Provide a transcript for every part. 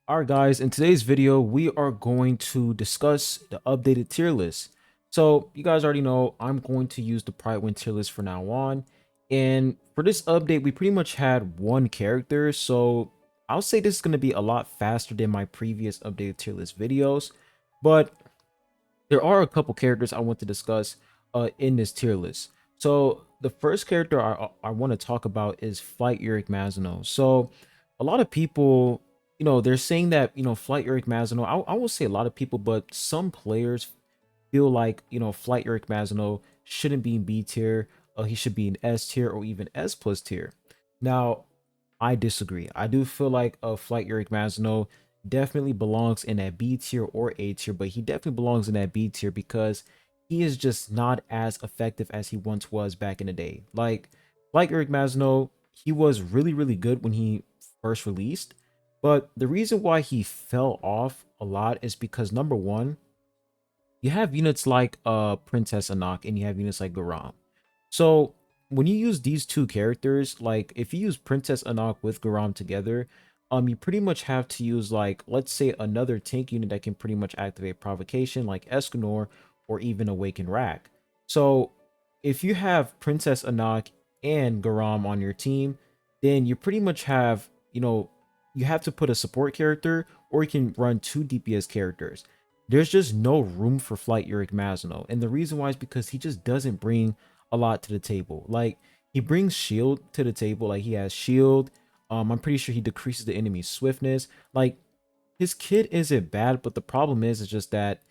Alright guys, in today's video, we are going to discuss the updated tier list. So you guys already know I'm going to use the Pride Win tier list for now on. And for this update, we pretty much had one character. So I'll say this is going to be a lot faster than my previous updated tier list videos. But there are a couple characters I want to discuss in this tier list. So the first character I want to talk about is Flight Eric Mazino. So a lot of people, they're saying that, Flight Eric Mazino, I won't say a lot of people, but some players feel like, Flight Eric Mazino shouldn't be in B tier. He should be in S tier or even S plus tier. Now, I disagree. I do feel like Flight Eric Mazino definitely belongs in that B tier or A tier, but he definitely belongs in that B tier because he is just not as effective as he once was back in the day. Like Eric Mazino, he was really, really good when he first released, but the reason why he fell off a lot is because number one, you have units like Princess Anak and you have units like Garam. So when you use these two characters, like if you use Princess Anak with Garam together, you pretty much have to use like, let's say another tank unit that can pretty much activate Provocation like Escanor or even Awaken Rack. So if you have Princess Anak and Garam on your team, then you pretty much have, you have to put a support character or you can run two DPS characters. There's just no room for Flight Eric Mazino. And the reason why is because he just doesn't bring a lot to the table. Like he brings shield to the table. Like he has shield. I'm pretty sure he decreases the enemy's swiftness. Like his kit isn't bad, but the problem is just that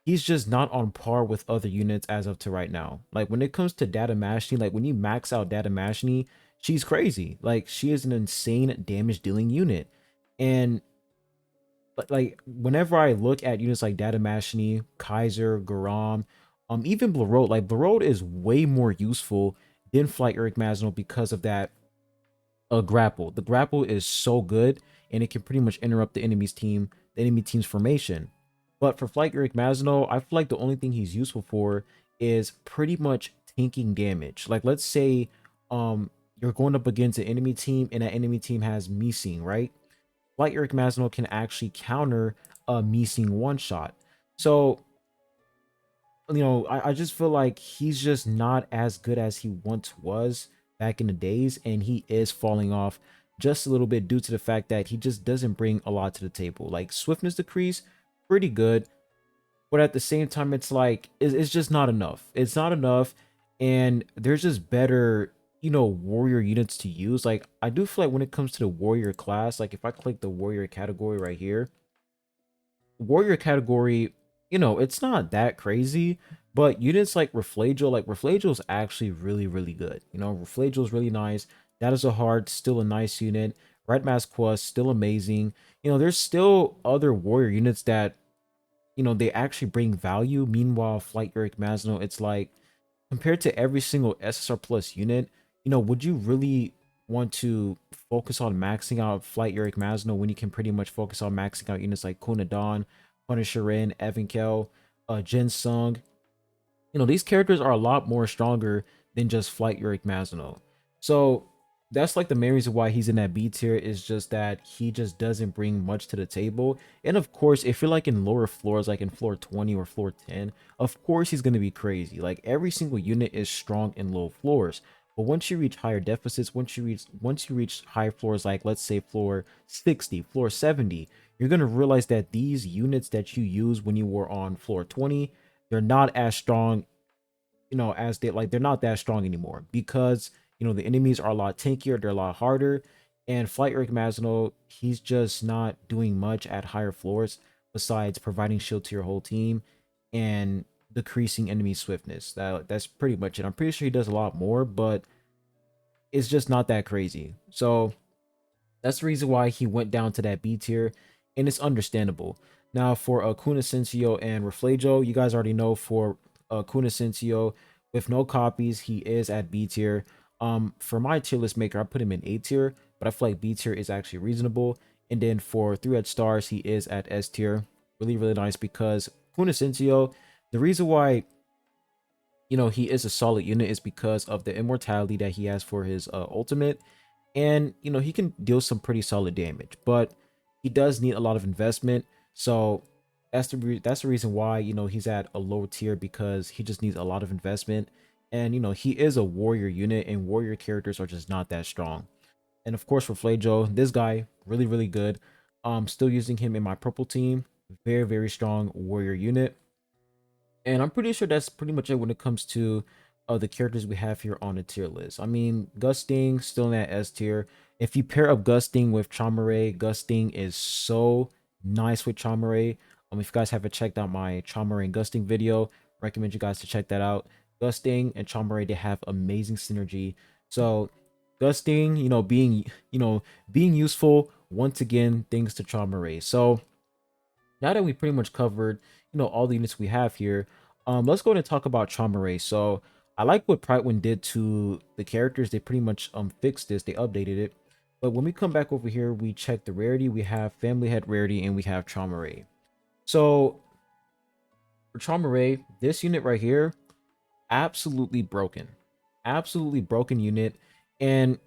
he's just not on par with other units as of to right now. Like when it comes to Data Mashni, like when you max out Data Mashni, she's crazy. Like she is an insane damage dealing unit. And but like whenever I look at units like Data Mashni, Kaiser, Garam, even Blarode, like Blarode is way more useful than Flight Eric Mazno because of that grapple. The grapple is so good and it can pretty much interrupt the enemy team's formation. But for Flight Eric Mazno, I feel like the only thing he's useful for is pretty much tanking damage. Like let's say you're going up against an enemy team and that enemy team has Missing, right? Flight Eric Mazno can actually counter a Missing one shot. So I just feel like he's just not as good as he once was back in the days, and he is falling off just a little bit due to the fact that he just doesn't bring a lot to the table. Like swiftness decrease, pretty good, but at the same time, it's like it's just not enough. It's not enough, and there's just better, warrior units to use. Like I do feel like when it comes to the warrior class, like if I click the warrior category right here, warrior category, it's not that crazy, but units like Reflagio is actually really, really good. Reflagio is really nice. That is a hard, still a nice unit. Red Mask Quest, still amazing. There's still other warrior units that, they actually bring value. Meanwhile, Flight Eric Mazno, it's like, compared to every single SSR plus unit, would you really want to focus on maxing out Flight Eric Mazno when you can pretty much focus on maxing out units like Kunadon, Punisherin, Evankel, Jin Sung? These characters are a lot more stronger than just Flight Eric Mazno. So that's like the main reason why he's in that B tier, is just that he just doesn't bring much to the table. And of course, if you're like in lower floors, like in floor 20 or floor 10, of course he's going to be crazy. Like every single unit is strong in low floors. But once you reach higher deficits, once you reach high floors, like let's say floor 60, floor 70, you're going to realize that these units that you use when you were on floor 20, they're not as strong, as they're not that strong anymore, because the enemies are a lot tankier, they're a lot harder. And Flight Eric Mazno, he's just not doing much at higher floors besides providing shield to your whole team and decreasing enemy swiftness. That's pretty much it. I'm pretty sure he does a lot more, but it's just not that crazy. So that's the reason why he went down to that B tier, and it's understandable. Now for Quintessentio and Reflagio, you guys already know for Quintessentio, with no copies, he is at B tier. For my tier list maker, I put him in A tier, but I feel like B tier is actually reasonable. And then for 3 red stars, he is at S tier. Really, really nice, because Quintessentio, the reason why he is a solid unit is because of the immortality that he has for his ultimate, and he can deal some pretty solid damage. But he does need a lot of investment. So that's the reason why, he's at a low tier, because he just needs a lot of investment. And he is a warrior unit, and warrior characters are just not that strong. And of course, for Flajo, this guy really really good. Still using him in my purple team. Very very strong warrior unit. And I'm pretty sure that's pretty much it when it comes to the characters we have here on the tier list. I mean, Gusting still in that S tier. If you pair up Gusting with Traumerei, Gusting is so nice with Traumerei. If you guys haven't checked out my Traumerei and Gusting video, recommend you guys to check that out. Gusting and Traumerei, they have amazing synergy. So Gusting, being useful once again thanks to Traumerei. So now that we pretty much covered, all the units we have here, let's go ahead and talk about Traumerei. So I like what Prightwind did to the characters. They pretty much fixed this, they updated it. But when we come back over here, we check the rarity. We have Family Head rarity, and we have Traumerei. So for Traumerei, this unit right here, absolutely broken. Absolutely broken unit. And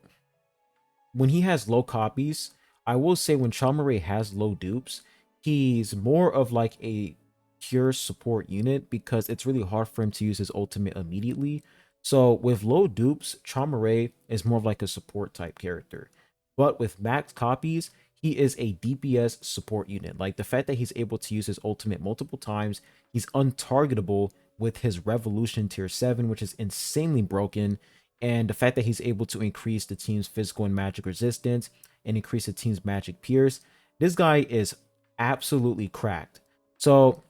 when he has low copies, I will say when Traumerei has low dupes, he's more of like a pure support unit, because it's really hard for him to use his ultimate immediately. So with low dupes, Traumerei is more of like a support type character. But with max copies, he is a DPS support unit. Like the fact that he's able to use his ultimate multiple times, he's untargetable with his Revolution tier 7, which is insanely broken, and the fact that he's able to increase the team's physical and magic resistance and increase the team's magic pierce, this guy is absolutely cracked. So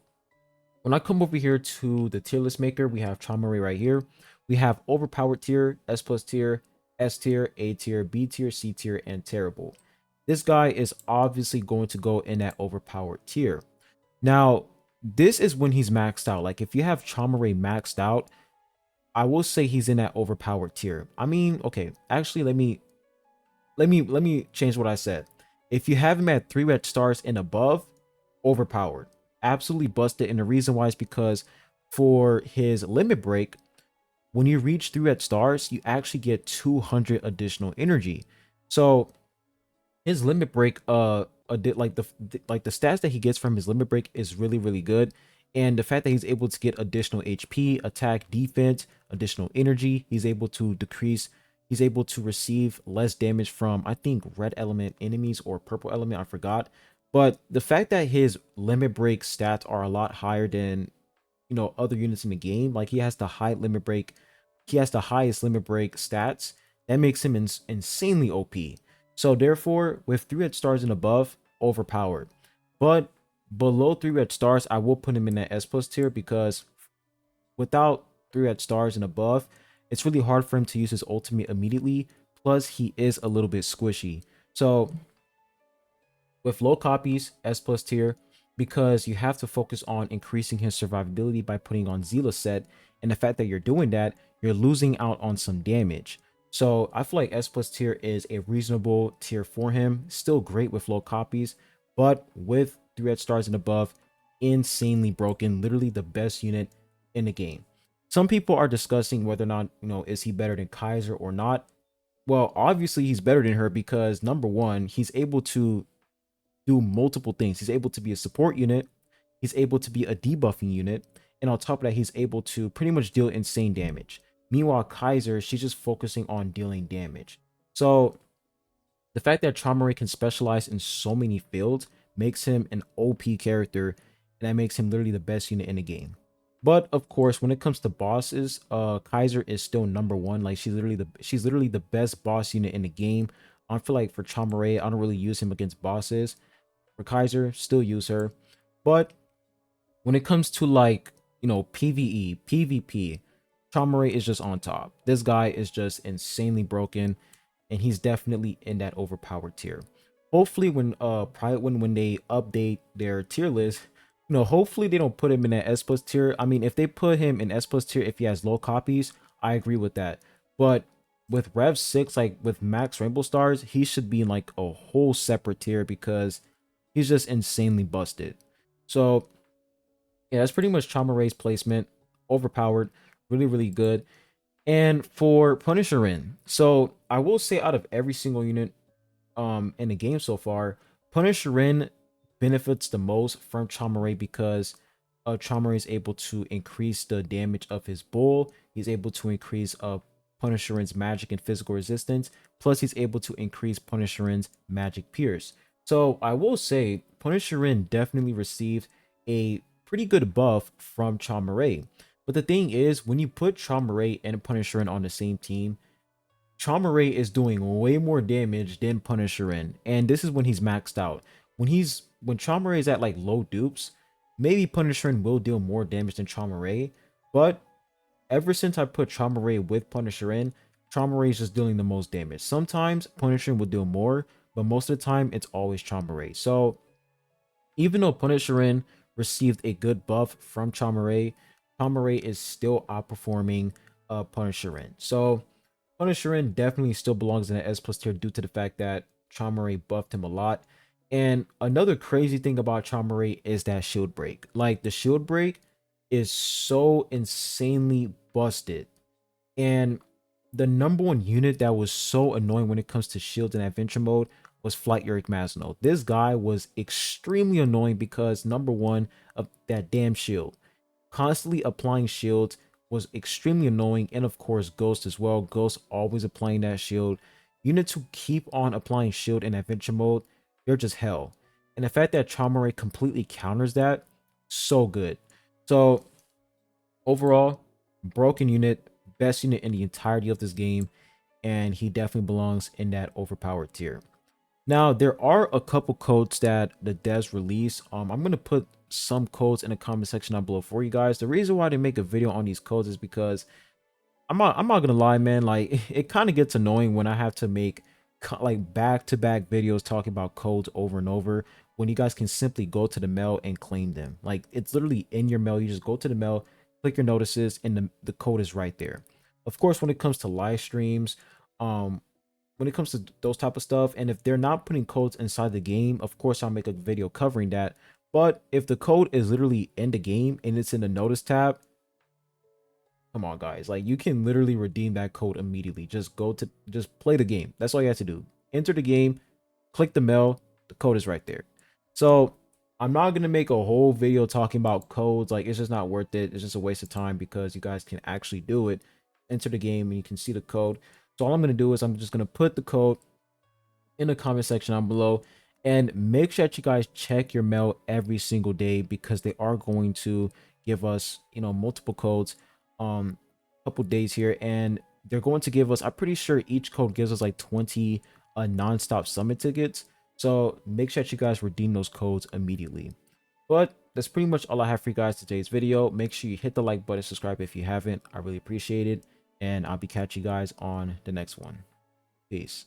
when I come over here to the tier list maker, we have Traumerei right here. We have overpowered tier, S plus tier, S tier, A tier, B tier, C tier, and terrible. This guy is obviously going to go in that overpowered tier. Now, this is when he's maxed out. Like if you have Traumerei maxed out, I will say he's in that overpowered tier. I mean, okay, actually let me change what I said. If you have him at 3 red stars and above, overpowered. Absolutely busted. And the reason why is because for his limit break, when you reach 3 red stars, you actually get 200 additional energy. So his limit break like the stats that he gets from his limit break is really really good, and the fact that he's able to get additional HP, attack, defense, additional energy, he's able to receive less damage from, I think, red element enemies or purple element, I forgot. But the fact that his limit break stats are a lot higher than other units in the game, like he has the highest limit break stats, that makes him insanely OP. So therefore, with 3 red stars and above, overpowered. But below 3 red stars, I will put him in that S plus tier, because without 3 red stars and above, it's really hard for him to use his ultimate immediately. Plus, he is a little bit squishy. So with low copies, S plus tier, because you have to focus on increasing his survivability by putting on Zealous set, and the fact that you're doing that, you're losing out on some damage. So I feel like S plus tier is a reasonable tier for him. Still great with low copies, but with 3 red stars and above, insanely broken. Literally the best unit in the game. Some people are discussing whether or not, is he better than Kaiser or not? Well, obviously he's better than her, because number one, he's able to do multiple things. He's able to be a support unit, he's able to be a debuffing unit, and on top of that, he's able to pretty much deal insane damage. Meanwhile, Kaiser, she's just focusing on dealing damage. So the fact that Traumerei can specialize in so many fields makes him an OP character, and that makes him literally the best unit in the game. But of course, when it comes to bosses, Kaiser is still number one. Like she's literally the best boss unit in the game. I feel like for Traumerei, I don't really use him against bosses. For Kaiser, still use her. But when it comes to like, PvE, PvP, Traumerei is just on top. This guy is just insanely broken, and he's definitely in that overpowered tier. Hopefully when they update their tier list, hopefully they don't put him in that S plus tier. I mean, if they put him in S plus tier if he has low copies, I agree with that. But with Rev 6, like with max Rainbow Stars, he should be in like a whole separate tier, because he's just insanely busted. So yeah, that's pretty much Traumerei's placement. Overpowered, really, really good. And for Punisher in, so I will say out of every single unit in the game so far, Punisherin benefits the most from Traumerei because Traumerei is able to increase the damage of his bull. He's able to increase Punisherin's magic and physical resistance. Plus, he's able to increase Punisherin's magic pierce. So I will say Punisherin definitely received a pretty good buff from Traumerei. But the thing is, when you put Traumerei and Punisherin on the same team, Traumerei is doing way more damage than Punisherin, and this is when he's maxed out. When Traumerei is at like low dupes, maybe Punisherin will deal more damage than Traumerei, but ever since I put Traumerei with Punisherin, Traumerei is just dealing the most damage. Sometimes Punisherin will deal more, but most of the time it's always Traumerei. So even though Punisherin received a good buff from Traumerei, Traumerei is still outperforming Punisherin. So Punisherin definitely still belongs in the S plus tier due to the fact that Traumerei buffed him a lot. And another crazy thing about Traumerei is that shield break. Like the shield break is so insanely busted. And the number one unit that was so annoying when it comes to shields in adventure mode was Flight Eric Masno. This guy was extremely annoying because number one of that damn shield. Constantly applying shields was extremely annoying, and of course Ghost as well. Ghost always applying that shield. Units who keep on applying shield in adventure mode, they're just hell. And the fact that Traumerei completely counters that, so good. So overall, broken unit, best unit in the entirety of this game, and he definitely belongs in that overpowered tier. Now, there are a couple codes that the devs release. I'm going to put some codes in the comment section down below for you guys. The reason why I didn't make a video on these codes is because I'm not gonna lie, man. Like it kind of gets annoying when I have to make like back-to-back videos talking about codes over and over when you guys can simply go to the mail and claim them. Like it's literally in your mail. You just go to the mail, click your notices, and the code is right there. Of course, when it comes to live streams, when it comes to those type of stuff, and if they're not putting codes inside the game, of course I'll make a video covering that. But if the code is literally in the game and it's in the notice tab, come on guys, like you can literally redeem that code immediately. Just play the game. That's all you have to do. Enter the game, click the mail, the code is right there. So I'm not gonna make a whole video talking about codes. Like it's just not worth it. It's just a waste of time because you guys can actually do it. Enter the game and you can see the code. So all I'm gonna do is I'm just gonna put the code in the comment section down below, and make sure that you guys check your mail every single day because they are going to give us, you know, multiple codes couple days here, and they're going to give us, I'm pretty sure each code gives us like 20 non-stop summit tickets. So make sure that you guys redeem those codes immediately. But that's pretty much all I have for you guys today's video. Make sure you hit the like button, subscribe if you haven't. I really appreciate it, and I'll be catching you guys on the next one. Peace.